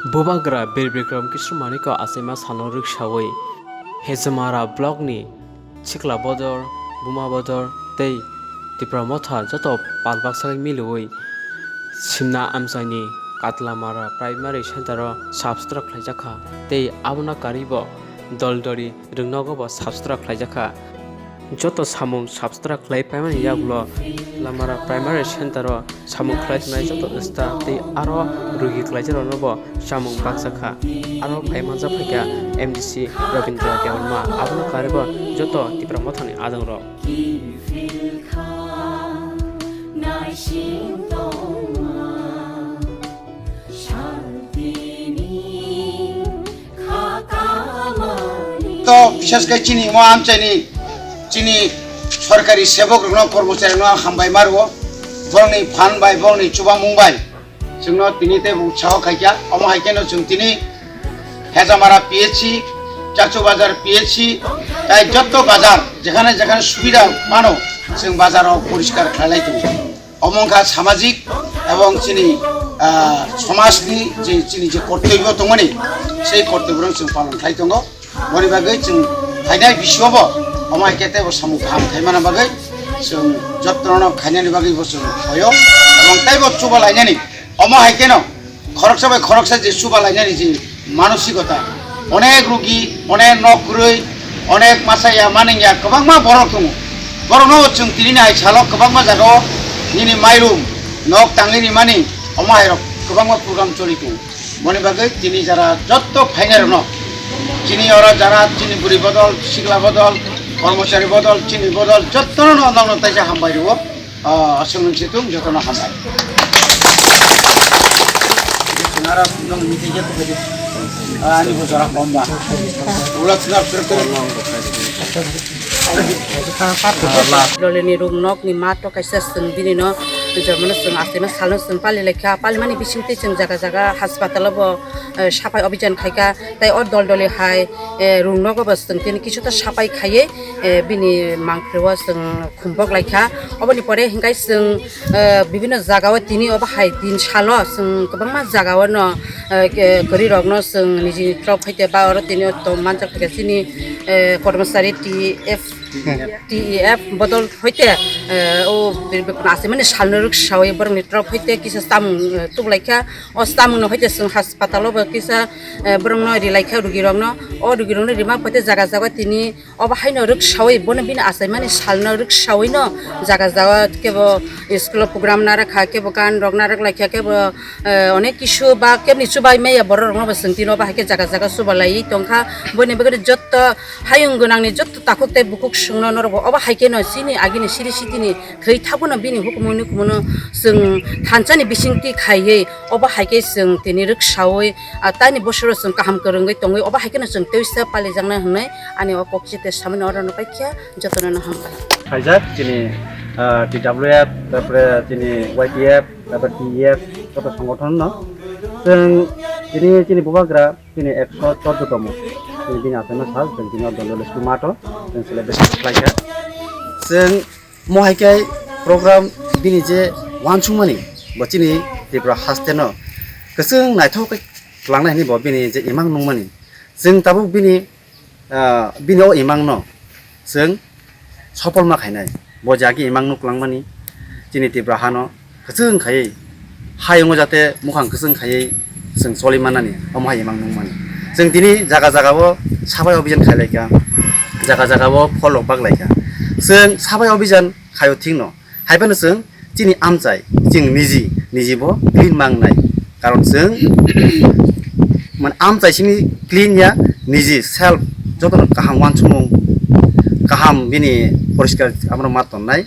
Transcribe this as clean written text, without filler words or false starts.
Bobagra Berbikram Kishrumaniko Asema Sanorik Shaway Hezamara Blogni Chikla Bodor Buma Bodor Tei Tipramotha Joto Palbaksal Milui Simna Amsani Katlamara Primary Center Substruct Lajaka Tei Abuna Karibo Doldori Rungnogo Substruct Lajaka Joto Samung Substruct Lay Payment Yaglo Lamara Primary Center Samung Klajna Joto Sta Tei Aro Rugi Klajero Nobo Samung Baksaka Aro Payment Zapaka MDC Rabindra Gelma Abuna Karibo Joto Tipramothani Adangro তো বিশেষ করে চিনি আমচাইনি চিনি সরকারি সেবক কর্মচারী হামবাই মারবো বরংনি fun by বরংনি চুবা Mumbai जोंनो तिनीते उत्साह खाइया अमा हाइकेनो जों तिनी हेजामारा पिएची चाचू बाजार पिएची ताई जत्तो बाजार जेखाने जेखाने सुविधा मानो जों बाजाराव परिष्कार खालायतो अमंखा सामाजिक एवं चिनी समाजनि जे चिनी जे कर्तव्य दंमोन सेई कर्तव्यखौ जों पालन खालायदों बनि बागै जों फाइनाल बिश्वबो अमा हाइकेते सामु गाहाम थाइमाना बागै जों जत्न खाइनानि बागै जों होयो एवं ताइबो चुबा लायनानि अमा हाइकेनो खरकसा जे सुबा लायनानि जे मानसिकता अनेक रुगी अनेक नखरै अनेक मासाया मानिया गोबांमा बरक दङ बरनो जों तिनिनि हाइसालाव गोबांमा जागाव निनि माइरुम नक तांगिनि मानि अमा हाइरक गोबांमा प्रग्राम चलितो मनि बागै तिनि जारा जत्त फाइनाल न चिनी अरा जारा चिनी बुरी बदल सिगला बदल कर्मचारी बदल चिनी बदल जत्तन नंदावनो ताइसा हामबायरो असंग सितुं जतन हामबाय Nara nong mitija tu kadi, ani bosara bomba. Ulat sinap terus. Lalu ni rum nok ni mat to kaisa sendiri no, zaman seng asli mas halus seng pali lekha pali mani bising ti seng jaga hospital bo sapai অভিযান খাইকা তাই or dol hai rum nok bo seng tin kichu ta sapai khaye bini mangkrewa seng khumbok lekha oboni pore hingkai seng bibino jagao tini oba hai din salo seng kobangma jagao no gori rogno seng niji trop haite ba or tini to manjak theke sini কর্মচারী TEF বদল হইতে ও আছে মানে সালনরুক সাওয়ে বরং নিট্রপ হইতে কিসা সাম তুগলাইখা ও সাম হইতে जों হাসপাতালও কিসা বরং রিলাইখা রুগী রংনো ও রুগী রংনো রিমা হইতে জায়গা জায়গা তিনি অবাহাইনো রুক সাওয়ে বনে বিনা আছে মানে সালনরুক সাওয়ে ন জায়গা জায়গা কেব স্কুল প্রোগ্রাম না রাখা কেব গান রংনা রাখলাইখা কেব অনেক কিছু বা কেবনি সুবাই মেয়া বড় রংনো বসং তিনো বাহাকে জায়গা জায়গা সুবালাই তংখা বনে বগরে যত হায়ুং গোনাंनि जत्त ताकुते बुकुक संनो नरबो अबा हाइकेनो सिनि आगिनि सिरि सितिनि खै थाबोनो बिनि हुकुमनो कुमनो जों थानसानि बिसिंति खायै अबा हाइके जों तिनि रिक्सावै तानि बोसोर जों काहाम करंगै तंगै अबा हाइकेनो जों तेउसा पालि जांना हनै आनि अपक्सिते सामने अरनो पाइखिया जतननो हामबाय खाइजाक तिनि DWF तारपरे तिनि YTF तारपरे TEF कत संगठन न जों तिनि बबाग्रा तिनि 114 तम Ini asal saal dan ini adalah tomato dan selebrasi lainnya. Seng mau hikai program bini je wancung mani, baca ni di berah hasteno. Keseng naik thau ke langna ini bawa bini je imang nung mani. Seng tabu bini bini o imang no. Seng sopol mak hai nai. Bawa jagi imang nuk lang mani. Jini di berah no. Keseng kai hayung jate mukang keseng kai seng soliman ni. Om hai imang nung mani. जों दिनै जागा जागाबो साबाय अभियान खालायका जागा जागाबो फलो बागलायका जों साबाय अभियान खायो थिंनो हायबानो जों दिनै आमचाय जों निजिबो क्लिन मांनाय कारण जों मान आमचायसिनि क्लिन या निजि सेल्फ जतन गाहाम वानसुमु गाहाम बिनि परिष्कार आमरो मातननाय